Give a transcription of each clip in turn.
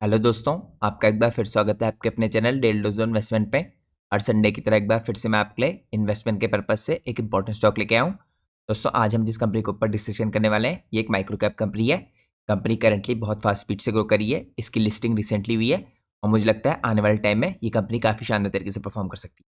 Hello दोस्तों, आपका एक बार फिर स्वागत है आपके अपने चैनल डेली डोज इन्वेस्टमेंट पे। हर संडे की तरह एक बार फिर से मैं आपके लिए इन्वेस्टमेंट के पर्पज से एक इंपॉर्टेंट स्टॉक लेके आया हूँ। दोस्तों, आज हम जिस कंपनी के ऊपर डिस्कशन करने वाले हैं ये एक माइक्रो कैप कंपनी है। कंपनी करंटली बहुत फास्ट स्पीड से ग्रो करी है, इसकी लिस्टिंग रिसेंटली हुई है और मुझे लगता है आने वाले टाइम में ये कंपनी काफ़ी शानदार तरीके से परफॉर्म कर सकती है।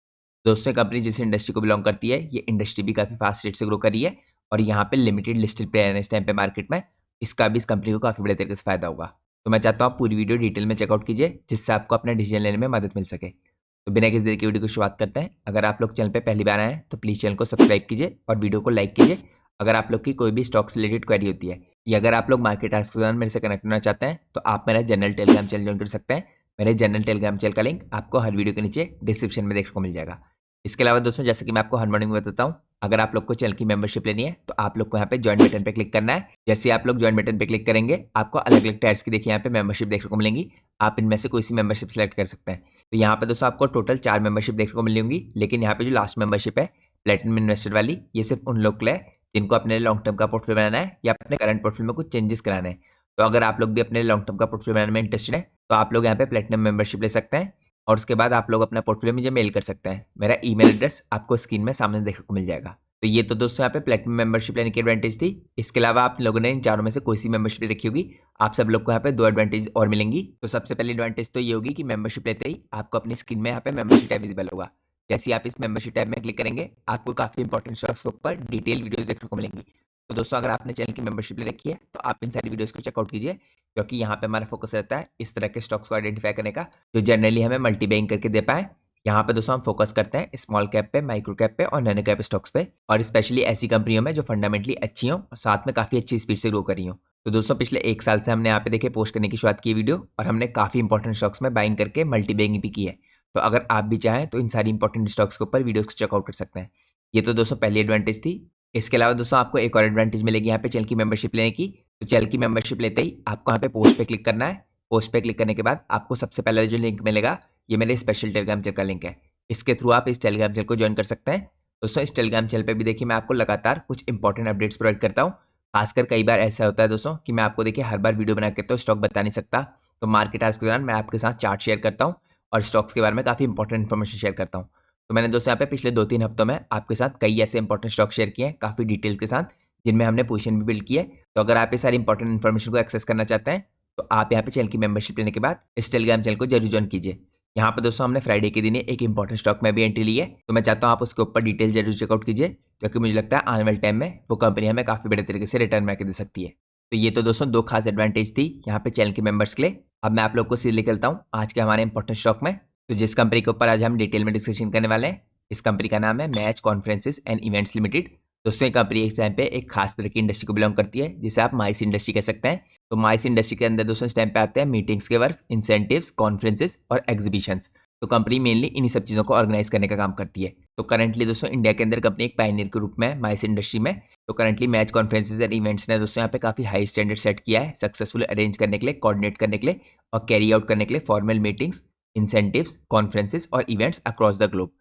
दोस्तों, कंपनी जिस इंडस्ट्री को बिलोंग करती है ये इंडस्ट्री भी काफ़ी फास्ट रेट से ग्रो करी है और यहाँ पे लिमिटेड लिस्टेड प्लेयर है इस टाइम पे मार्केट में। इसका भी इस कंपनी को काफ़ी बड़े तरीके से फायदा होगा। तो मैं चाहता हूँ आप पूरी वीडियो डिटेल में चेकआउट कीजिए जिससे आपको अपना डिसीजन लेने में मदद मिल सके। तो बिना किसी देर की वीडियो को शुरुआत करते हैं। अगर आप लोग चैनल पे पहली बार आए हैं तो प्लीज़ चैनल को सब्सक्राइब कीजिए और वीडियो को लाइक कीजिए। अगर आप लोग की कोई भी स्टॉक से रिलेटेड क्वेरी होती है या अगर आप लोग मार्केट आज के दौरान मेरे से कनेक्ट होना चाहते हैं तो आप मेरा जनरल टेलीग्राम चैनल ज्वाइन कर सकते हैं। मेरे जनरल टेलीग्राम चैनल का लिंक आपको हर वीडियो के नीचे डिस्क्रिप्शन में देखने को मिल जाएगा। इसके अलावा दोस्तों, जैसे कि मैं आपको हर मॉर्निंग में बताता हूँ, अगर आप लोग को चैनल की मेंबरशिप लेनी है तो आप लोग को यहाँ पे ज्वाइन बटन पे क्लिक करना है। जैसे आप लोग ज्वाइन बटन पे क्लिक करेंगे आपको अलग अलग टायर्स की देखिए यहाँ पे मेंबरशिप देखने को मिलेंगी। आप इनमें से कोई सी मेंबरशिप सेलेक्ट कर सकते हैं। तो यहाँ पे दोस्तों आपको टोटल 4 मेंबरशिप देखने को मिलेंगी, लेकिन यहाँ पे जो लास्ट मेंबरशिप है प्लेटिनम इन्वेस्टर वाली, ये सिर्फ उन लोग के लिए है जिनको अपने लॉन्ग टर्म का पोर्टफोलियो बनाना है या अपने करंट पोर्टफोलियो में कुछ चेंजेस कराना है। तो अगर आप लोग भी अपने लॉन्ग टर्म का पोर्टफोलियो बनाने में इंटरेस्टेड है तो आप लोग यहाँ पे प्लेटिनम मेंबरशिप ले सकते हैं और उसके बाद आप लोग अपना पोर्टफोलियो मुझे मेल कर सकते हैं। मेरा ईमेल एड्रेस आपको स्क्रीन में सामने देखने को मिल जाएगा। तो ये तो दोस्तों यहाँ पे प्लेटिनम मेंबरशिप लेने की एडवांटेज थी। इसके अलावा आप लोगों ने इन चारों में से कोई सी मेंबरशिप रखी होगी, आप सब लोग को यहाँ पे 2 एडवांटेज और मिलेंगी। तो सबसे पहली एडवांटेज तो ये होगी कि मेंबरशिप लेते ही आपको अपनी स्क्रीन में यहाँ पे मेंबरशिप टैब विजिबल होगा। जैसे ही आप इस मेंबरशिप टैब में क्लिक करेंगे आपको काफी इंपॉर्टेंट स्टॉक्स के ऊपर डिटेल वीडियोस देखने को मिलेंगी। तो दोस्तों, अगर आपने चैनल की मेंबरशिप ले रखी है तो आप इन सारी वीडियोस को चेकआउट कीजिए, क्योंकि यहाँ पे हमारा फोकस रहता है इस तरह के स्टॉक्स को आइडेंटिफाई करने का जो जनरली हमें मल्टी बैगिंग करके दे पाए। यहाँ पे दोस्तों हम फोकस करते हैं स्मॉल कैप पे, माइक्रो कैप पे और नैनो कैप स्टॉक्स पे, और स्पेशली ऐसी कंपनियों में जो फंडामेंटली अच्छी हो और साथ में काफी अच्छी स्पीड से ग्रो करी हो। तो दोस्तों, पिछले 1 साल से हमने यहाँ पे देखे पोस्ट करने की शुरुआत की वीडियो और हमने काफी इंपॉर्टेंट स्टॉक्स में बाइंग करके मल्टी बैगिंग भी की है। तो अगर आप भी चाहें तो इन सारी इंपॉर्टेंट स्टॉक्स के ऊपर वीडियोस को चेकआउट कर सकते हैं। ये तो दोस्तों पहली एडवांटेज थी। इसके अलावा दोस्तों आपको एक और एडवांटेज मिलेगी यहाँ पे चैनल की मेंबरशिप लेने की। तो चैनल की मेंबरशिप लेते ही आपको यहाँ पे पोस्ट पे क्लिक करना है। पोस्ट पे क्लिक करने के बाद आपको सबसे पहला जो लिंक मिलेगा ये मेरे स्पेशल टेलीग्राम चैनल का लिंक है। इसके थ्रू आप इस टेलीग्राम चैनल को ज्वाइन कर सकते हैं। दोस्तों, इस टेलीग्राम चैनल पे भी देखिए मैं आपको लगातार कुछ इंपॉर्टेंट अपडेट्स प्रोवाइड करता हूँ। खासकर कई बार ऐसा होता है दोस्तों कि मैं आपको देखिए हर बार वीडियो बना के तो स्टॉक बता नहीं सकता। तो मार्केट आज के दौरान मैं आपके साथ चार्ट शेयर करता हूँ और स्टॉक्स के बारे में काफ़ी इंपॉर्टेंट इन्फॉर्मेशन शेयर करता हूँ। तो मैंने दोस्तों यहाँ पे पिछले 2-3 हफ्तों में आपके साथ कई ऐसे इंपॉर्टेंट स्टॉक शेयर किए हैं काफ़ी डिटेल्स के साथ, जिनमें हमने पोजीशन भी बिल्ड की है। तो अगर आप ये सारी इंपॉर्टेंट इन्फॉर्मेशन को एक्सेस करना चाहते हैं तो आप यहाँ पे चैनल की मेंबरशिप लेने के बाद इस टेलीग्राम चैनल को जरूर ज्वाइन कीजिए। यहाँ पे दोस्तों हमने फ्राइडे के दिन ही एक इंपॉर्टेंट स्टॉक में भी एंट्री ली है, तो मैं चाहता हूँ आप उसके ऊपर डिटेल जरूर चेकआउट कीजिए, क्योंकि मुझे लगता है आने वाले टाइम में वो कंपनी हमें काफ़ी बड़े तरीके से रिटर्न में दे सकती है। तो ये तो दोस्तों 2 खास एडवांटेज थी यहाँ पे चैनल के मेंबर्स के लिए। अब मैं आप लोग को सीधे निकलता हूँ आज के हमारे इंपॉर्टेंट स्टॉक में। तो जिस कंपनी के ऊपर आज हम डिटेल में डिस्कशन करने वाले हैं इस कंपनी का नाम है match conferences and events limited. दोस्तों, ये कंपनी एक टाइम पे एक खास तरह की इंडस्ट्री को बिलोंग करती है जिसे आप माइस इंडस्ट्री कह सकते हैं। तो माइस इंडस्ट्री के अंदर दोस्तों इस टाइम पे आते हैं मीटिंग्स के वर्क, इंसेंटिव्स, कॉन्फ्रेंसेस और एग्जीबिशंस। तो कंपनी मेनली इन्हीं सब चीज़ों को ऑर्गेनाइज करने का काम करती है। तो करंटली दोस्तों इंडिया के अंदर कंपनी एक पायनियर के रूप में है माइस इंडस्ट्री में। तो currently match conferences and events ने दोस्तों यहाँ पे काफ़ी हाई स्टैंडर्ड सेट किया है सक्सेसफुल अरेंज करने के लिए, कोऑर्डिनेट करने के लिए और कैरी आउट करने के लिए फॉर्मल मीटिंग्स, इंसेंटिव्स, कॉन्फ्रेंसेस और इवेंट्स अक्रॉस द ग्लोब।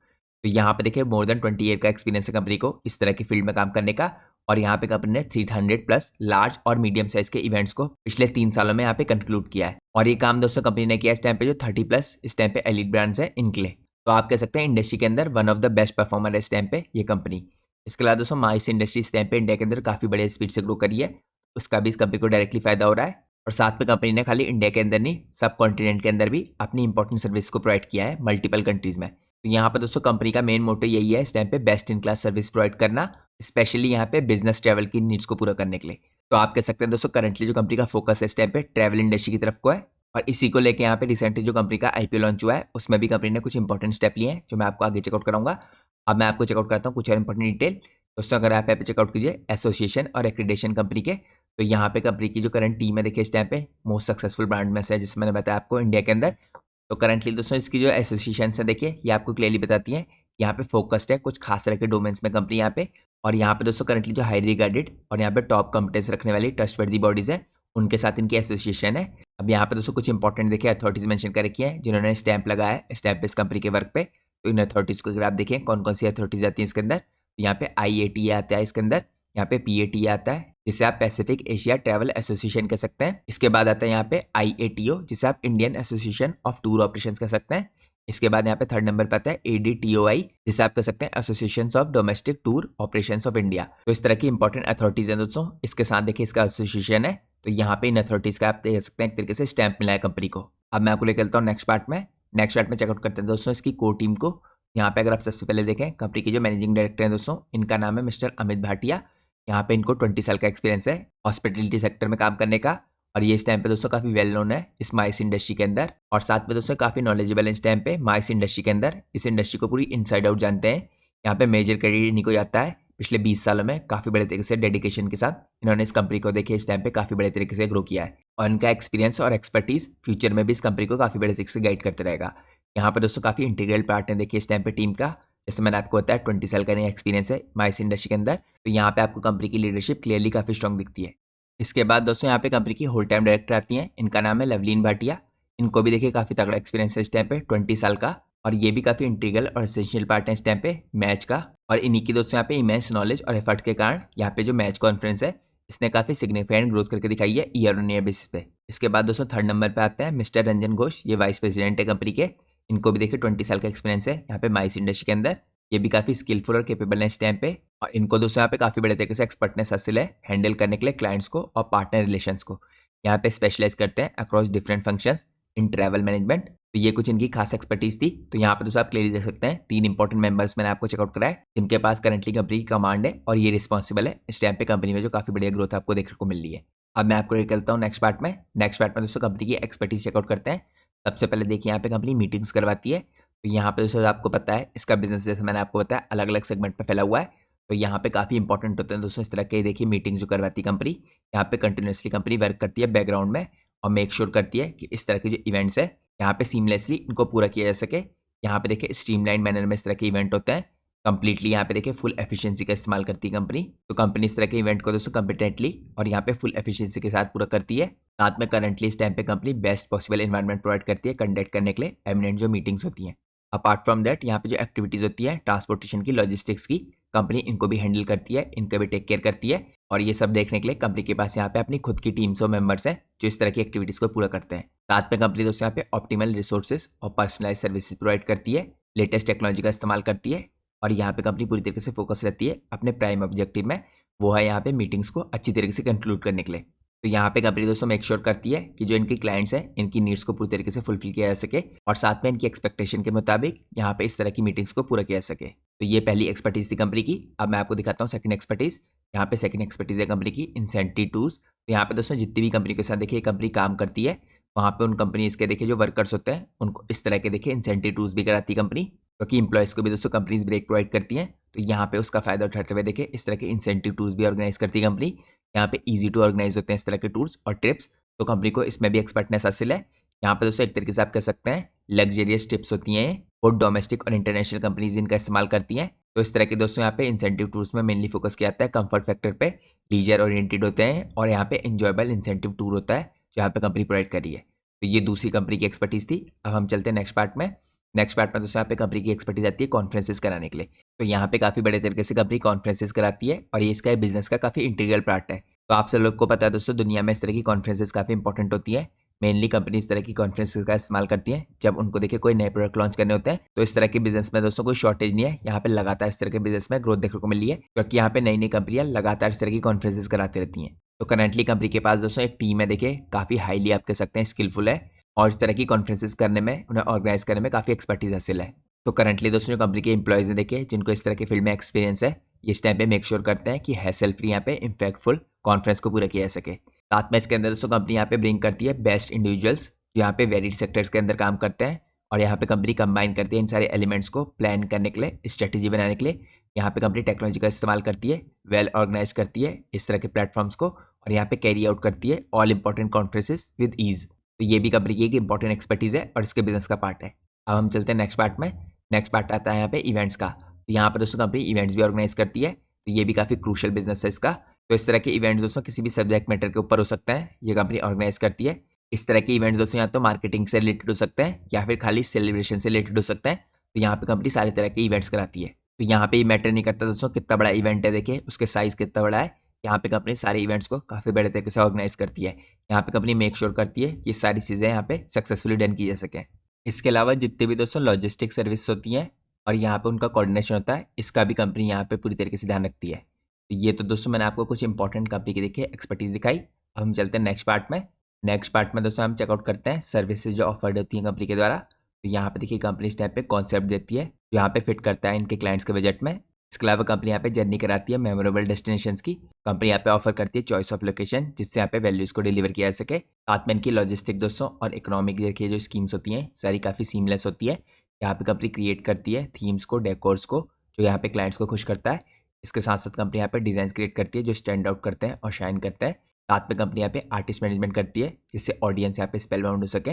तो यहाँ पे देखिए मोर देन 20 ईयर का एक्सपीरियंस है कंपनी को इस तरह की फील्ड में काम करने का, और यहाँ पे कंपनी ने 300 प्लस लार्ज और मीडियम साइज के इवेंट्स को पिछले 3 सालों में यहाँ पे कंक्लूड किया है। और ये काम दोस्तों कंपनी ने किया इस टाइम पे जो 30 प्लस इस टाइम पे एलिट ब्रांड्स है इनके लिए। तो आप कह सकते हैं इंडस्ट्री के अंदर one of the best performer है इस टाइम पे ये कंपनी। इसके अलावा दोस्तों माइस इंडस्ट्री इस टाइम पे इंडिया के अंदर काफी बड़े स्पीड से ग्रो करी है, उसका भी इस कंपनी को डायरेक्टली फायदा हो रहा है। और साथ में कंपनी ने खाली इंडिया के अंदर नहीं सब कॉन्टिनेंट के अंदर भी अपनी इंपॉर्टेंट सर्विस को प्रोवाइड किया है मल्टीपल कंट्रीज में। तो यहाँ पर दोस्तों कंपनी का मेन मोटो यही है इस टाइम पे best in class service provide करना, स्पेशली यहाँ पे बिजनेस ट्रैवल की नीड्स को पूरा करने के लिए। तो आप कह सकते हैं दोस्तों करंटली जो कंपनी का फोकस है इस टाइम पे ट्रैवल इंडस्ट्री की तरफ को है, और इसी को लेके यहाँ पे रिसेंटली जो कंपनी का आईपीओ लॉन्च हुआ है उसमें भी कंपनी ने कुछ इंपॉर्टेंट स्टेप लिए हैं जो मैं आपको आगे चेकआउट कराऊंगा। अब मैं आपको चेकआउट करता हूँ कुछ और इंपॉर्टेंट डिटेल। दोस्तों, अगर आप यहाँ पे चेकआउट कीजिए एसोसिएशन और एक्रीडेशन कंपनी के, तो यहाँ पे कंपनी की जो करंट टीम है देखिए इस टाइम पे मोस्ट सक्सेसफुल ब्रांड में से है जिसमें मैंने बताया आपको इंडिया के अंदर। तो करंटली दोस्तों इसकी जो एसोसिएशन है देखिए ये आपको क्लियरली बताती है यहाँ पे फोकस्ड है कुछ खास तरह के डोमेन्स में कंपनी यहाँ पे। और यहाँ पे दोस्तों करंटली जो हाई रिगार्डेड और यहाँ पे टॉप कॉम्पिटेंस रखने वाली ट्रस्टवर्दी बॉडीज है उनके साथ इनकी एसोसिएशन है। अब यहाँ पे दोस्तों कुछ इंपॉर्टेंट देखिए अथॉरिटीज मेंशन कर रखी है जिन्होंने स्टैंप लगाया है स्टैंप इस कंपनी के वर्क पे। तो इन अथॉरिटीज को अगर आप देखें कौन कौन सी अथॉरिटीज आती है इसके अंदर, तो यहाँ पे IATA आता है इसके अंदर, यहाँ पे PATA आता है, जिसे आप पैसिफिक एशिया ट्रैवल एसोसिएशन कह सकते हैं। इसके बाद आता है यहाँ पे IATO, जिसे आप Indian association of tour operations कह सकते हैं। इसके बाद यहाँ पे थर्ड नंबर पे आता है ADTOI, जिसे आप कह सकते हैं association of domestic tour operations of India. तो इस तरह की इंपॉर्टेंट अथॉरिटीज हैं दोस्तों। इसके साथ देखिए इसका एसोसिएशन है, तो यहाँ पे इन अथॉरिटीज का आप देख सकते हैं एक तरीके से स्टैंप मिला है कंपनी को। अब मैं आपको लेकर चलता हूँ नेक्स्ट पार्ट में। नेक्स्ट पार्ट में चेकआउट करते हैं दोस्तों इसकी कोर टीम को। यहाँ पे अगर आप सबसे पहले देखें कंपनी के जो मैनेजिंग डायरेक्टर हैं दोस्तों, इनका नाम है मिस्टर अमित भाटिया। यहाँ पे इनको 20 साल का एक्सपीरियंस है हॉस्पिटलिटी सेक्टर में काम करने का, और ये इस टाइम पे दोस्तों काफी वेल नोन है इस माइस इंडस्ट्री के अंदर, और साथ में दोस्तों काफी नॉलेजेबल है इस टाइम पे माइस इंडस्ट्री के अंदर। इस इंडस्ट्री को पूरी इनसाइड आउट जानते हैं। यहाँ पे मेजर क्रेडिट इन्हीं को जाता है। पिछले 20 सालों में काफी बड़े तरीके से डेडिकेशन के साथ इन्होंने इस कंपनी को देखिए इस टाइम पे काफी बड़े तरीके से ग्रो किया है, और इनका एक्सपीरियंस और एक्सपर्टीज फ्यूचर में भी इस कंपनी को काफी बड़े तरीके से गाइड करते रहेगा। यहाँ पे दोस्तों काफी इंटीग्रल पार्ट है देखिए इस टाइम पे टीम का। जैसे मैंने आपको बताया 20 साल का नया एक्सपीरियंस है माइस इंडस्ट्री के अंदर, तो यहाँ पे आपको कंपनी की लीडरशिप क्लियरली काफी स्ट्रॉन्ग दिखती है। इसके बाद दोस्तों यहाँ पे कंपनी की होल टाइम डायरेक्टर आती हैं, इनका नाम है लवलीन भाटिया। इनको भी देखिए काफी तगड़ा एक्सपीरियंस है इस टाइम पे 20 साल का, और ये भी काफी इंटीग्रल और एसेंशियल पार्ट है इस टाइम पे मैच का। और इन्हीं की दोस्तों यहाँ पे इमेंस नॉलेज और एफर्ट के कारण यहाँ पे जो मैच कॉन्फ्रेंस है इसने काफी सिग्निफिकेंट ग्रोथ करके दिखाई है ईयर ऑन ईयर बेसिस पे। इसके बाद दोस्तों थर्ड नंबर पे आते हैं मिस्टर रंजन घोष, ये वाइस प्रेसिडेंट है कंपनी के। इनको भी देखिए 20 साल का एक्सपीरियंस है यहाँ पे माइस इंडस्ट्री के अंदर। ये भी काफी स्किलफुल और केपेबल है इस टाइम पे, और इनको दोस्तों यहाँ पे काफी बड़े तरीके से एक्सपर्टनेस हासिल है हैंडल करने के लिए क्लाइंट्स को और पार्टनर रिलेशंस को। यहाँ पे स्पेशलाइज करते हैं across different functions in travel management. तो ये कुछ इनकी खास एक्सपर्टीज थी। तो यहाँ पे दोस्तों आप क्लियरली देख सकते हैं 3 इंपॉर्टेंट मेंबर्स मैंने आपको चेकआउट कराया जिनके पास करंटली कंपनी की कमांड है, और ये रिस्पॉन्सिबल है इस टाइम पे कंपनी में जो काफी बढ़िया ग्रोथ आपको देखने को मिल रही है। अब मैं आपको निकलता हूँ नेक्स्ट पार्ट में। नेक्स्ट पार्ट में दोस्तों कंपनी की एक्सपर्टीज चेकआउट करते हैं। सबसे पहले देखिए यहाँ पे कंपनी मीटिंग्स करवाती है। तो यहाँ पे दोस्तों आपको पता है इसका बिजनेस जैसे मैंने आपको बताया अलग अलग सेगमेंट में फैला हुआ है। तो यहाँ पे काफी इंपॉर्टेंट होते हैं दोस्तों इस तरह के देखिए मीटिंग्स जो करवाती है कंपनी। यहाँ पे कंटिन्यूसली कंपनी वर्क करती है बैकग्राउंड में, और मेक श्योर करती है कि इस तरह के जो इवेंट्स है यहाँ पे सीमलेसली इनको पूरा किया जा सके। यहाँ पे देखिए स्ट्रीमलाइन मैनर में इस तरह के इवेंट होते हैं कंप्लीटली। यहाँ पे देखिए फुल एफिशिएंसी का इस्तेमाल करती है कंपनी। तो कंपनी इस तरह के इवेंट को दोस्तों कॉम्पिटेंटली और यहाँ पे फुल एफिशिएंसी के साथ पूरा करती है। साथ में करंटली इस टाइम पे company best possible environment provide करती है कंडक्ट करने के लिए एमिनेंट जो मीटिंग्स होती हैं। अपार्ट फ्रॉम दैट यहाँ पे जो एक्टिविटीज होती है ट्रांसपोर्टेशन की, लॉजिस्टिक्स की, कंपनी इनको भी हैंडल करती है, इनको भी टेक केयर करती है। और ये सब देखने के लिए कंपनी के पास यहाँ पे अपनी खुद की टीम्स और मेंबर्स हैं जो इस तरह की एक्टिविटीज को पूरा करते हैं। साथ में कंपनी दोस्तों यहाँ पे ऑप्टिमल रिसोर्सेज और पर्सनलाइज सर्विसेज प्रोवाइड करती है, लेटेस्ट टेक्नोलॉजी का इस्तेमाल करती है, और यहाँ पे कंपनी पूरी तरीके से फोकस रहती है अपने प्राइम ऑब्जेक्टिव में, वो है यहाँ पे मीटिंग्स को अच्छी तरीके से कंक्लूड करने के लिए। तो यहाँ पे कंपनी दोस्तों मेक श्योर करती है कि जो इनकी क्लाइंट्स हैं इनकी नीड्स को पूरी तरीके से फुलफिल किया जा सके, और साथ में इनकी एक्सपेक्टेशन के मुताबिक यहाँ पे इस तरह की मीटिंग्स को पूरा किया जा सके। तो ये पहली एक्सपर्टीज थी कंपनी की। अब मैं आपको दिखाता हूँ सेकंड एक्सपर्टीज। यहाँ पे सेकंड एक्सपर्टीज है कंपनी की इंसेंटिव टूल्स। तो यहाँ पे दोस्तों जितनी भी कंपनी के साथ देखिए कंपनी काम करती है वहाँ पे उन कंपनीज के देखिए जो वर्कर्स होते हैं उनको इस तरह के देखिए इंसेंटिव टूल्स भी कराती है कंपनी, क्योंकि इंप्लॉयज को भी दोस्तों कंपनीज ब्रेक प्रोवाइड करती हैं। तो यहाँ पे उसका फायदा उठाते हुए देखिए इस तरह के इंसेंटिव टूल्स भी ऑर्गेनाइज करती है कंपनी। यहाँ पे इजी टू ऑर्गेनाइज होते हैं इस तरह के टूर्स और ट्रिप्स, तो कंपनी को इसमें भी एक्सपर्टनेस हासिल है। यहाँ पे दोस्तों एक तरीके से आप कह सकते हैं लग्जरियस ट्रिप्स होती हैं वो डोमेस्टिक और इंटरनेशनल कंपनीज इनका इस्तेमाल करती हैं। तो इस तरह के दोस्तों यहाँ पे इंसेंटिव टूर्स में मेनली फोकस किया जाता है कंफर्ट फैक्टर पे, लीजर ओरिएंटेड होते हैं, और यहाँ पे एंजॉयबल इंसेंटिव टूर होता है जो यहाँ पे कंपनी प्रोवाइड कर रही है। तो ये दूसरी कंपनी की एक्सपर्टीज थी। अब हम चलते हैं नेक्स्ट पार्ट में। नेक्स्ट पार्ट में दोस्तों यहाँ पे कंपनी की एक्सपर्टीज आती है कॉन्फ्रेंसेस कराने के लिए। तो यहाँ पे काफी बड़े तरीके से कंपनी कॉन्फ्रेंसेस कराती है, और ये इसका बिजनेस का काफी इंटीग्रल पार्ट है। तो आप सब लोग को पता है दोस्तों दुनिया में इस तरह की कॉन्फ्रेंसेस काफी इंपॉर्टेंट होती है। मेनली कंपनी इस तरह की कॉन्फ्रेंसेस का इस्तेमाल करती है जब उनको देखिए कोई नए प्रोडक्ट लॉन्च करने होते हैं। तो इस तरह के बिजनेस में दोस्तों कोई शॉर्टेज नहीं है, यहाँ पे लगातार इस तरह के बिजनेस में ग्रोथ देखने को मिल रही है, क्योंकि यहाँ पे नई नई कंपनियां लगातार इस तरह की कॉन्फ्रेंसेस कराती रहती हैं। तो करंटली कंपनी के पास दोस्तों एक टीम है देखिए काफी हाईली आप कह सकते हैं स्किलफुल है, और इस तरह की कॉन्फ्रेंसेस करने में उन्हें ऑर्गेनाइज करने में काफी एक्सपर्टीज हासिल है। तो करंटली दोस्तों जो कंपनी के एम्प्लॉयज हैं देखिए जिनको इस तरह के फील्ड में एक्सपीरियंस है, ये इस टाइम पे मेक श्योर करते हैं कि हैसल फ्री यहाँ पे इम्पैक्टफुल कॉन्फ्रेंस को पूरा किया जा सके। साथ में इसके अंदर दोस्तों कंपनी यहाँ पे ब्रिंग करती है बेस्ट इंडिविजुअल्स जो यहाँ पे वेरिड सेक्टर्स के अंदर काम करते हैं, और यहाँ पे कंपनी कंबाइन करती है इन सारे एलिमेंट्स को प्लान करने के लिए, स्ट्रेटेजी बनाने के लिए। यहाँ पे कंपनी टेक्नोलॉजी का इस्तेमाल करती है, वेल ऑर्गेनाइज करती है इस तरह के प्लेटफॉर्म्स को, और यहाँ पे कैरी आउट करती है all important conferences with ease. तो ये भी कंपनी की एक इंपॉर्टेंट एक्सपर्टीज है और इसके बिजनेस का पार्ट है। अब हम चलते हैं नेक्स्ट पार्ट में। नेक्स्ट पार्ट आता है यहाँ पे इवेंट्स का। तो यहाँ पे दोस्तों कंपनी इवेंट्स भी ऑर्गेनाइज करती है, तो ये भी काफी क्रूशियल बिजनेस है इसका। तो इस तरह के इवेंट्स दोस्तों किसी भी सब्जेक्ट मैटर के ऊपर हो सकते हैं, ये कंपनी ऑर्गेनाइज करती है। इस तरह के इवेंट्स दोस्तों या तो मार्केटिंग से रिलेटेड हो सकते हैं या फिर खाली सेलिब्रेशन से रिलेटेड हो सकते हैं। तो यहाँ पे कंपनी सारे तरह के इवेंट्स कराती है। तो यहाँ पे ये मैटर नहीं करता दोस्तों कितना बड़ा इवेंट है, देखिए उसके साइज कितना बड़ा है, यहाँ पे कंपनी सारे इवेंट्स को काफ़ी बड़े तरीके से ऑर्गेनाइज करती है। यहाँ पे कंपनी मेक श्योर करती है कि सारी चीज़ें यहाँ पे सक्सेसफुली डन की जा सकें। इसके अलावा जितने भी दोस्तों लॉजिस्टिक सर्विस होती हैं और यहाँ पे उनका कोऑर्डिनेशन होता है, इसका भी कंपनी यहाँ पे पूरी तरीके से ध्यान रखती है। तो ये तो दोस्तों मैंने आपको कुछ इंपॉर्टेंट कंपनी की देखिए एक्सपर्टीज दिखाई। अब हम चलते हैं नेक्स्ट पार्ट में। नेक्स्ट पार्ट में दोस्तों हम चेकआउट करते हैं सर्विसेज जो ऑफर्ड होती हैं कंपनी के द्वारा। तो यहाँ पे देखिए कंपनी इस टाइप पे कॉन्सेप्ट देती है जो यहाँ पे फिट करता है इनके क्लाइंट्स के बजट में। इसके अलावा कंपनी यहाँ पे जर्नी कराती है मेमोरेबल डेस्टिनेशंस की। कंपनी यहाँ पे ऑफर करती है चॉइस ऑफ लोकेशन जिससे यहाँ पे वैल्यूज को डिलीवर किया जा सके। साथ में इनकी लॉजिस्टिक दोस्तों और इकोनॉमिक देखिए जो स्कीम्स होती हैं सारी काफ़ी सीमलेस होती है। यहाँ पे कंपनी क्रिएट करती है थीम्स को, डेकोर्स को, जो यहाँ पे क्लाइंट्स को खुश करता है। इसके साथ साथ कंपनी यहाँ पे डिजाइन क्रिएट करती है जो स्टैंड आउट करते हैं और शाइन करते हैं। साथ में कंपनी यहाँ पे आर्टिस्ट मैनेजमेंट करती है जिससे ऑडियंस यहाँ पे स्पेल बाउंड हो सके।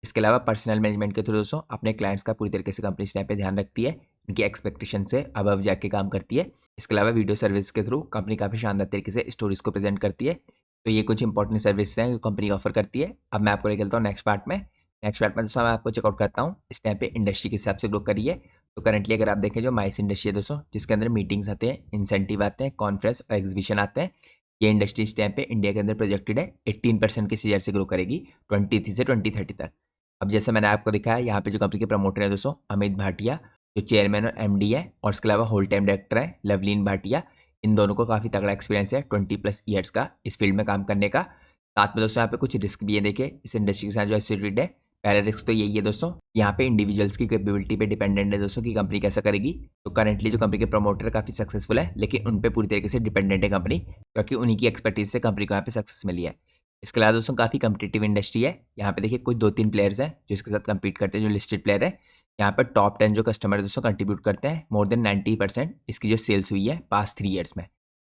इसके अलावा पर्सनल मैनेजमेंट के थ्रू दोस्तों अपने क्लाइंट्स का पूरी तरीके से कंपनी यहाँ पे ध्यान रखती है, इनकी एक्सपेक्टेशन से अबव जाके काम करती है। इसके अलावा वीडियो सर्विस के थ्रू कंपनी काफ़ी शानदार तरीके से स्टोरीज को प्रेजेंट करती है। तो ये कुछ इंपॉर्टेंट सर्विस हैं जो कंपनी ऑफर करती है। अब मैं आपको लेकर चलता हूँ नेक्स्ट पार्ट में। नेक्स्ट पार्ट में दोस्तों मैं आपको चेकआउट करता हूँ इस टाइम पे इंडस्ट्री के हिसाब से ग्रो करी है। तो करंटली अगर आप देखें जो माइस इंडस्ट्री है दोस्तों जिसके अंदर मीटिंग्स आते हैं, इंसेंटिव आते हैं, कॉन्फ्रेंस और एग्जीबिशन आते हैं, ये इंडस्ट्री इस टाइम पे इंडिया के अंदर प्रोजेक्टेड है 18% के शेयर से ग्रो करेगी 20 से 2030 तक। अब जैसे मैंने आपको दिखाया यहाँ पे जो कंपनी के प्रमोटर है दोस्तों अमित भाटिया जो चेयरमैन और एमडी है, और इसके अलावा होल टाइम डायरेक्टर है लवलीन भाटिया। इन दोनों को काफ़ी तगड़ा एक्सपीरियंस है 20+ ईयर्स का इस फील्ड में काम करने का। साथ में दोस्तों यहाँ पे कुछ रिस्क भी है देखिए इस इंडस्ट्री के साथ जो एसोसिएटेड है। पहला रिस्क तो यही है दोस्तों, यहाँ पे इंडिविजुअल्स की कैपेबिलिटी पे डिपेंडेंट है दोस्तों कि कंपनी कैसा करेगी। तो करंटली जो कंपनी के प्रमोटर काफ़ी सक्सेसफुल है लेकिन उन पे पूरी तरीके से डिपेंडेंट है कंपनी, क्योंकि उन्हीं की एक्सपर्टीज से कंपनी को यहाँ पे सक्सेस मिली है। इसके अलावा दोस्तों काफ़ी कम्पिटिटिव इंडस्ट्री है। यहाँ पे देखिए कुछ 2-3 प्लेयर्स हैं जो इसके साथ कम्पीट करते हैं जो लिस्टेड प्लेयर है। यहाँ पर टॉप 10 जो कस्टमर दोस्तों कंट्रीब्यूट करते हैं मोर देन 90% इसकी जो सेल्स हुई है पास्ट 3 ईयर्स में।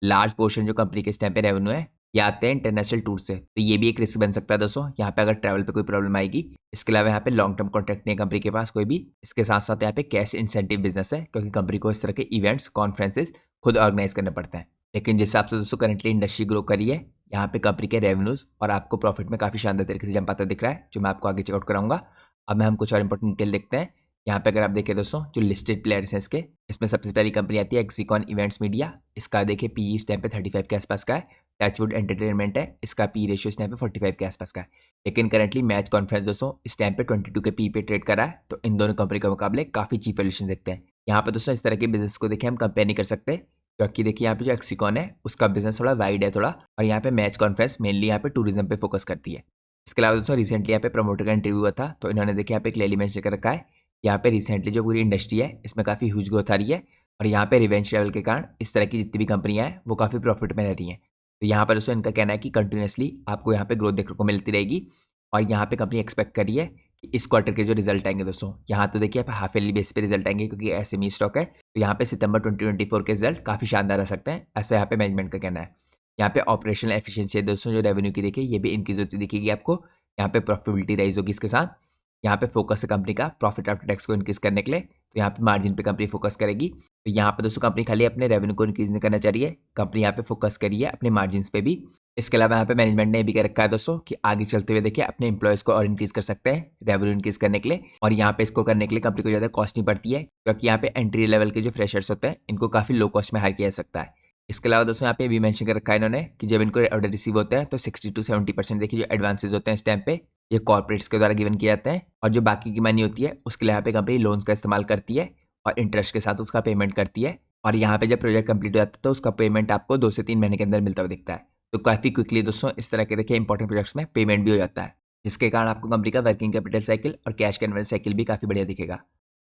लार्ज पोर्शन जो कंपनी के इस टाइम पे रेवेन्यू है ये आते हैं इंटरनेशनल टूर से, तो ये भी एक रिस्क बन सकता है दोस्तों यहाँ पे अगर ट्रैवल पे कोई प्रॉब्लम आएगी। इसके अलावा यहाँ पे लॉन्ग टर्म कॉन्ट्रैक्ट नहीं है कंपनी के पास कोई भी। इसके साथ साथ यहाँ पे कैश इंसेंटिव बिजनेस है क्योंकि कंपनी को इस तरह के इवेंट्स कॉन्फ्रेंसेस खुद ऑर्गेनाइज करने पड़ते हैं। लेकिन जिस हिसाब से दोस्तों करंटली इंडस्ट्री ग्रो करी है यहाँ पे कंपनी के रेवेन्यूज और आपको प्रॉफिट में काफ़ी शानदार तरीके से जंप आता दिख रहा है जो मैं आपको आगे चेकआउट कराऊंगा। अब हम कुछ और इंपॉर्टेंट डिटेल देखते हैं। यहाँ पे अगर आप देखें दोस्तों जो लिस्टेड प्लेयर्स हैं इसके, इसमें सबसे पहली कंपनी आती है एक्सिकॉन इवेंट्स मीडिया। इसका देखिए पी इस टाइम पे 35 के आसपास का है। टचवुड एंटरटेनमेंट है, इसका पी रेशियो इस टाइम पे 45 के आसपास का है। लेकिन करंटली मैच कॉन्फ्रेंस दोस्तों इस टाइम पे 22 के पी पे ट्रेड कर रहा है। तो इन दोनों कंपनी के मुकाबले काफ़ी चीप वैल्यूएशन देखते हैं। यहाँ पे दोस्तों इस तरह के बिजनेस को देखिए हम कंपेयर नहीं कर सकते क्योंकि देखिए यहाँ पे जो एक्सिकॉन है उसका बिजनेस थोड़ा वाइड है थोड़ा, और यहाँ पे मैच कॉन्फ्रेंस मेनली यहाँ पे टूरिज्म पे फोकस करती है। इसके अलावा दोस्तों रिसेंटली यहाँ पे प्रमोटर का इंटरव्यू हुआ था तो इन्होंने देखिए यहाँ पे क्लियरली मेंशन कर रखा है यहाँ पे रिसेंटली जो पूरी इंडस्ट्री है इसमें काफ़ी ह्यूज ग्रोथ आ रही है, और यहाँ पे रिवेंज लेवल के कारण इस तरह की जितनी भी कंपनियां हैं वो काफ़ी प्रॉफिट में रह रही हैं। तो यहाँ पर दोस्तों इनका कहना है कि कंटिन्यूसली आपको यहाँ पे ग्रोथ देखने को मिलती रहेगी, और यहाँ पे कंपनी एक्सपेक्ट करी है कि इस क्वार्टर के जो रिजल्ट आएंगे दोस्तों यहाँ तो देखिए आप हाफ ईयरली बेस पे रिजल्ट आएंगे क्योंकि एसएमई स्टॉक है। तो यहाँ पे सितंबर 2024 के रिजल्ट काफ़ी शानदार आ सकते हैं, ऐसा यहाँ पे मैनेजमेंट का कहना है। यहाँ पे ऑपरेशनल एफिशिएंसी है दोस्तों जो रेवेन्यू की देखिए ये भी इंक्रीज होती दिखेगी आपको। यहाँ पे प्रॉफिटेबिलिटी राइज होगी इसके साथ। यहाँ पे फोकस है कंपनी का प्रॉफिट आफ्टर टैक्स को इंक्रीज करने के लिए, तो यहाँ पे मार्जिन पे कंपनी फोकस करेगी। तो यहाँ पे दोस्तों कंपनी खाली अपने रेवेन्यू को इंक्रीज नहीं करना चाह रही है, कंपनी यहाँ पे फोकस करी है अपने मार्जिन पे भी। इसके अलावा यहाँ पे मैनेजमेंट ने भी कर रखा है दोस्तों कि आगे चलते हुए देखिए अपने एम्प्लॉयज़ को और इंक्रीज कर सकते हैं रेवेन्यू इंक्रीज करने के लिए, और यहाँ पे इसको करने के लिए कंपनी को ज़्यादा कॉस्ट नहीं पड़ती है क्योंकि यहाँ पे एंट्री लेवल के जो फ्रेशर्स होते हैं इनको काफ़ी लो कॉस्ट में हायर किया जा सकता है। इसके अलावा दोस्तों यहाँ पे भी मेंशन कर रखा है इन्होंने कि जब इनको ऑर्डर रिसीव होते हैं तो 60 to 70% देखिए जो एडवांसेज होते हैं इस टाइम पे ये कॉर्पोरेट्स के द्वारा गिवन किए जाते हैं, और जो बाकी की मनी होती है उसके लिए यहाँ पे कंपनी लोन्स का इस्तेमाल करती है और इंटरेस्ट के साथ उसका पेमेंट करती है। और यहाँ पे जब प्रोजेक्ट कंप्लीट हो जाता है तो उसका पेमेंट आपको 2 से 3 महीने के अंदर मिलता हुआ दिखता है। तो काफ़ी क्विकली दोस्तों इस तरह के देखिए इंपॉर्टेंट प्रोजेक्ट्स में पेमेंट भी हो जाता है, जिसके कारण आपको कंपनी का वर्किंग कैपिटल साइकिल और कैश कन्वर्जन साइकिल भी काफ़ी बढ़िया दिखेगा।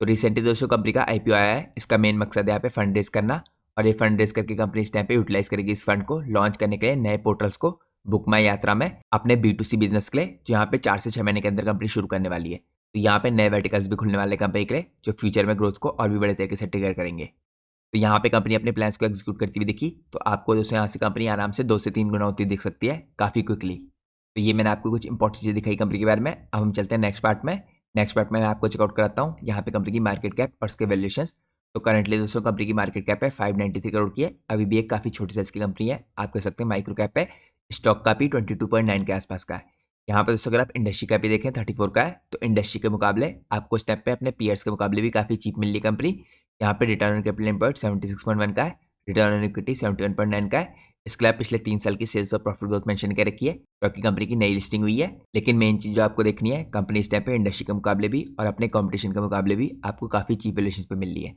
तो रिसेंटली दोस्तों कंपनी का आईपीओ आया है, इसका मेन मकसद है यहाँ पे फंड रेज करना, और ये फंड रेज करके कंपनी इस टाइम पे यूटिलाइज करेगी इस फंड को लॉन्च करने के लिए नए पोर्टल्स को बुक माई यात्रा में अपने B2C बिजनेस के लिए, जो यहाँ पे 4 से 6 महीने के अंदर कंपनी शुरू करने वाली है। तो यहाँ पे नए वर्टिकल्स भी खुलने वाले कंपनी के लिए जो फ्यूचर में ग्रोथ को और भी बड़े तरीके से ट्रिगर करेंगे। तो यहाँ पे कंपनी अपने प्लान्स को एग्जीक्यूट करती हुई दिखी, तो आपको दोस्तों यहाँ से कंपनी आराम से 2 से 3 गुना होती दिख सकती है काफ़ी क्विकली। तो ये मैंने आपको कुछ इंपॉर्टेंट चीज़ें दिखाई कंपनी के बारे में। अब हम चलते हैं नेक्स्ट पार्ट में। नेक्स्ट पार्ट में मैं आपको चेकआउट कराता हूँ यहाँ पे कंपनी की मार्केट कैप और उसके वैल्यूएशंस। तो करंटली दोस्तों कंपनी की मार्केट कैप है 593 करोड़ की है, अभी भी एक काफ़ी छोटी साइज की कंपनी है, आप कह सकते हैं माइक्रो कैप है। स्टॉक का भी 22.9 के आसपास का है। यहाँ पर दोस्तों अगर आप इंडस्ट्री का भी देखें 34 का है, तो इंडस्ट्री के मुकाबले आपको स्टेप पे अपने पीयर्स के मुकाबले भी काफ़ी चीप मिल रही कंपनी। यहाँ पे रिटर्न ऑन कैपिटल एम्प्लॉयड 76.1 का है, रिटर्न ऑन इक्विटी 71.9 का है। इसके अलावा पिछले 3 साल की सेल्स और प्रॉफिट ग्रोथ मेंशन कर रखी है, क्योंकि कंपनी की नई लिस्टिंग हुई है। लेकिन मेन चीज़ जो आपको देखनी है, कंपनी इस टाइम पे इंडस्ट्री के मुकाबले भी और अपने कॉम्पिटिशन के मुकाबले भी आपको काफ़ी चीप वैल्यूएशन पे मिल रही है।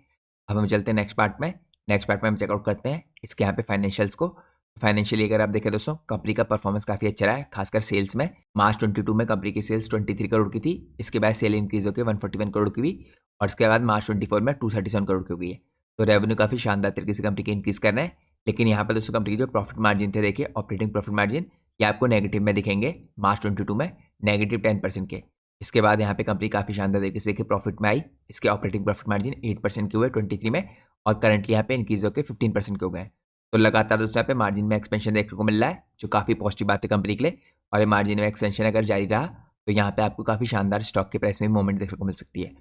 अब हम चलते हैं नेक्स्ट पार्ट में। नेक्स्ट पार्ट में हम चेकआउट करते हैं इसके यहाँ पे फाइनेंशियल्स को। फाइनेंशियली अगर आप देखें दोस्तों, कंपनी का परफॉर्मेंस काफ़ी अच्छा रहा है, खासकर सेल्स में। मार्च 22 में कंपनी की सेल्स 23 करोड़ की थी। इसके बाद सेल इंक्रीज होकर 141 करोड़ की हुई और इसके बाद मार्च 24 में 237 करोड़ की हो गई है। तो रेवेन्यू काफ़ी शानदार तरीके से कंपनी के इंक्रीज कर रहे हैं। लेकिन यहाँ पर दोस्तों कंपनी के जो प्रॉफिट मार्जिन थे, देखिए ऑपरेटिंग प्रॉफिट मार्जिन, ये आपको नेगेटिव में दिखेंगे मार्च 22 में -10% के। इसके बाद यहाँ पे कंपनी काफ़ी शानदार तरीके से प्रॉफिट में आई। इसके ऑपरेटिंग प्रॉफिट मार्जिन 8% के हुए 23 में और करंटली यहाँ पे इंक्रीज होकर 15% के हो गए। तो लगातार दोस्तों यहाँ पे मार्जिन में एक्सपेंशन देखने को मिल रहा है, जो काफ़ी पॉजिटिव बात है कंपनी के लिए। और ये मार्जिन में एक्सपेंशन अगर जारी रहा तो यहाँ पे आपको काफ़ी शानदार स्टॉक के प्राइस में मूवमेंट देखने को मिल सकती है।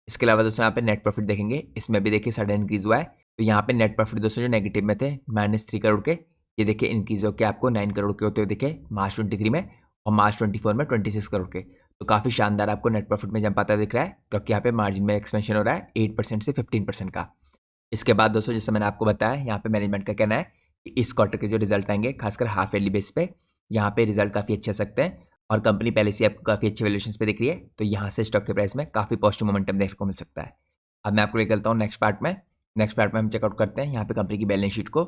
इसके अलावा दोस्तों यहाँ पे नेट प्रॉफिट देखेंगे, इसमें भी देखिए सडन इंक्रीज हुआ है। तो यहाँ पे नेट प्रॉफिट दोस्तों जो नेगेटिव में थे -3 करोड़ के, ये देखिए इंक्रीज होकर आपको 9 करोड़ के होते हुए दिखे मार्च 23 में और मार्च 24 में 26 करोड़ के। तो काफ़ी शानदार आपको नेट प्रॉफिट में जंप आता दिख रहा है, क्योंकि यहाँ पे मार्जिन में एक्सपेंशन हो रहा है 8% से 15% का। इसके बाद दोस्तों जैसे मैंने आपको बताया, यहाँ पे मैनेजमेंट का कहना है कि इस क्वार्टर के जो रिजल्ट आएंगे, खासकर हाफ ईयरली बेस पे, यहाँ पे रिजल्ट काफ़ी अच्छे आ सकते हैं और कंपनी पहले से आपको काफ़ी अच्छे वैल्यूएशंस पे दिख रही है। तो यहाँ से स्टॉक के प्राइस में काफ़ी पॉजिटिव मोमेंटम देखने को मिल सकता है। अब मैं आपको लेकर चलता हूँ नेक्स्ट पार्ट में। नेक्स्ट पार्ट में हम चेकआउट करते हैं यहाँ पे कंपनी की बैलेंस शीट को।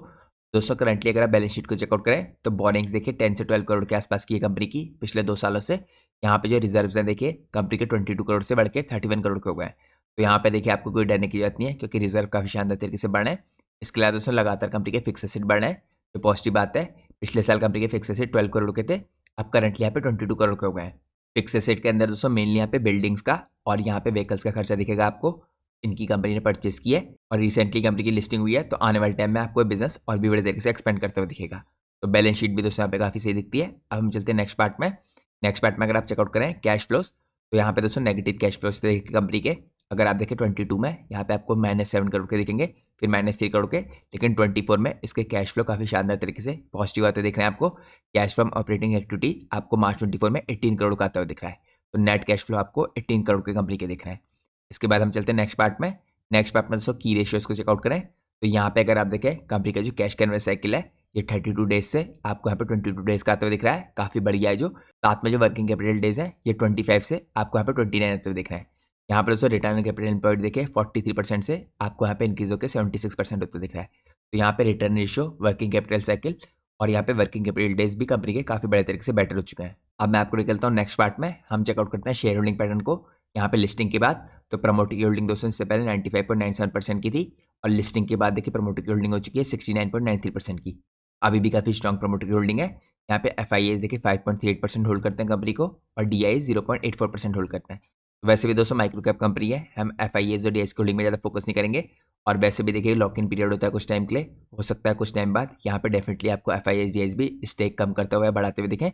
दोस्तों करंटली अगर आप बैलेंस शीट को चेकआउट करें तो बोरिंग्स देखिए 10 से 12 करोड़ के आसपास की है कंपनी की पिछले 2 सालों से। यहाँ पे जो रिजर्व्स हैं देखिए कंपनी के 22 करोड़ से बढ़ के 31 करोड़ के हो गए। तो यहाँ पे देखिए आपको कोई डरने की जरूरत नहीं है, क्योंकि रिजर्व काफ़ी शानदार तरीके से बढ़ रहे हैं। इसके अलावा दोस्तों लगातार कंपनी के फिक्स एसेट बढ़ रहे हैं, जो पॉजिटिव बात है। पिछले साल कंपनी के फिक्स एसेट 12 करोड़ के थे, अब करंटली यहाँ पे 22 करोड़ के हो गए हैं। फिक्स एसेट के अंदर दोस्तों मेनली यहाँ पे बिल्डिंग्स का और यहाँ पे व्हीकल्स का खर्चा दिखेगा आपको, इनकी कंपनी ने परचेस की है और रिसेंटली कंपनी की लिस्टिंग हुई है। तो आने वाले टाइम में आपको बिजनेस और भी बड़े तरीके से एक्सपेंड करते हुए दिखेगा। तो बैलेंस शीट भी दोस्तों यहाँ पे काफ़ी सही दिखती है। अब हम चलते हैं नेक्स्ट पार्ट में। नेक्स्ट पार्ट में अगर आप चेकआउट करें कैश फ्लोस, तो यहाँ पे दोस्तों नेगेटिव कैश फ्लोस देखिए कंपनी के। अगर आप देखें 22 में यहाँ पे आपको -7 करोड़ के दिखेंगे, फिर -3 करोड़ के। लेकिन 24 में इसके कैश फ्लो काफ़ी शानदार तरीके से पॉजिटिव आते दिख रहे हैं आपको। कैश फ्रॉम ऑपरेटिंग एक्टिविटी आपको मार्च 24 में 18 करोड़ का आता हुआ दिख रहा है। तो नेट कैश फ्लो आपको 18 करोड़ के कंपनी के दिख रहे हैं। इसके बाद हम चलते हैं नेक्स्ट पार्ट में। नेक्स्ट पार्ट में दोस्तों की रेशियोज को चेकआउट करें, तो यहाँ पे अगर आप देखें कंपनी का जो कैश कन्वर्ट साइकिल है, ये 32 डेज से आपको यहाँ पे 22 डेज का आते हुए दिख रहा है, काफ़ी बढ़िया है। जो साथ में जो वर्किंग कैपिटल डेज है, ये 25 से आपको यहाँ पे 29 आते हुए दिख रहे हैं। यहाँ पर दोस्तों रिटर्न ऑन कैपिटल एम्प्लॉयड देखे 43% से आपको यहाँ पे इंक्रीज होकर 76% होते दिख रहा है। तो यहाँ पे return ratio, working capital cycle और यहाँ पे वर्किंग कैपिटल डेज भी कंपनी के काफ़ी बड़े तरीके से बेटर हो चुके हैं। अब मैं आपको निकलता हूँ नेक्स्ट पार्ट में। हम चेकआउट करते हैं शेयर होल्डिंग पैटर्न को। यहाँ पे लिस्टिंग के बाद तो प्रमोटर की होल्डिंग दोस्तों इससे पहले 95.97% की थी और लिस्टिंग के बाद देखिए प्रमोटर की होल्डिंग हो चुकी है 69.93% की। अभी भी काफ़ी स्ट्रॉन्ग प्रमोटर की होल्डिंग है। यहाँ पे FIAs देखिए 5.38% होल्ड करते हैं कंपनी को और DIs 0.84% होल्ड करते हैं। वैसे भी दोस्तों माइक्रो कैप कंपनी है, हम FIAs और DIs की होल्डिंग में ज़्यादा फोकस नहीं करेंगे। और वैसे भी देखिए लॉक इन पीरियड होता है कुछ टाइम के लिए, हो सकता है कुछ टाइम बाद यहाँ पे डेफिनेटली आपको FIAs DIs भी स्टेक कम करते हुए बढ़ाते हुए दिखें।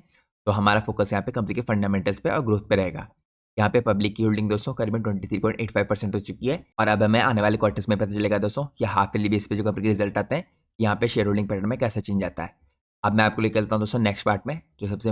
तो हमारा फोकस यहाँ पे कंपनी के फंडामेंटल्स पे और ग्रोथ पे रहेगा। यहाँ पे पब्लिक की होल्डिंग दोस्तों करीबन 23.85% हो चुकी है और अब हमें आने वाले क्वार्टर्स में पता चलेगा दोस्तों कि हाफ ईयरली बेस पे जो कंपनी के रिजल्ट आते हैं, यहाँ पे शेयर होल्डिंग पैटर्न में कैसा चेंज आता है। अब मैं आपको लेकर चलता हूँ दोस्तों नेक्स्ट पार्ट में, जो सबसे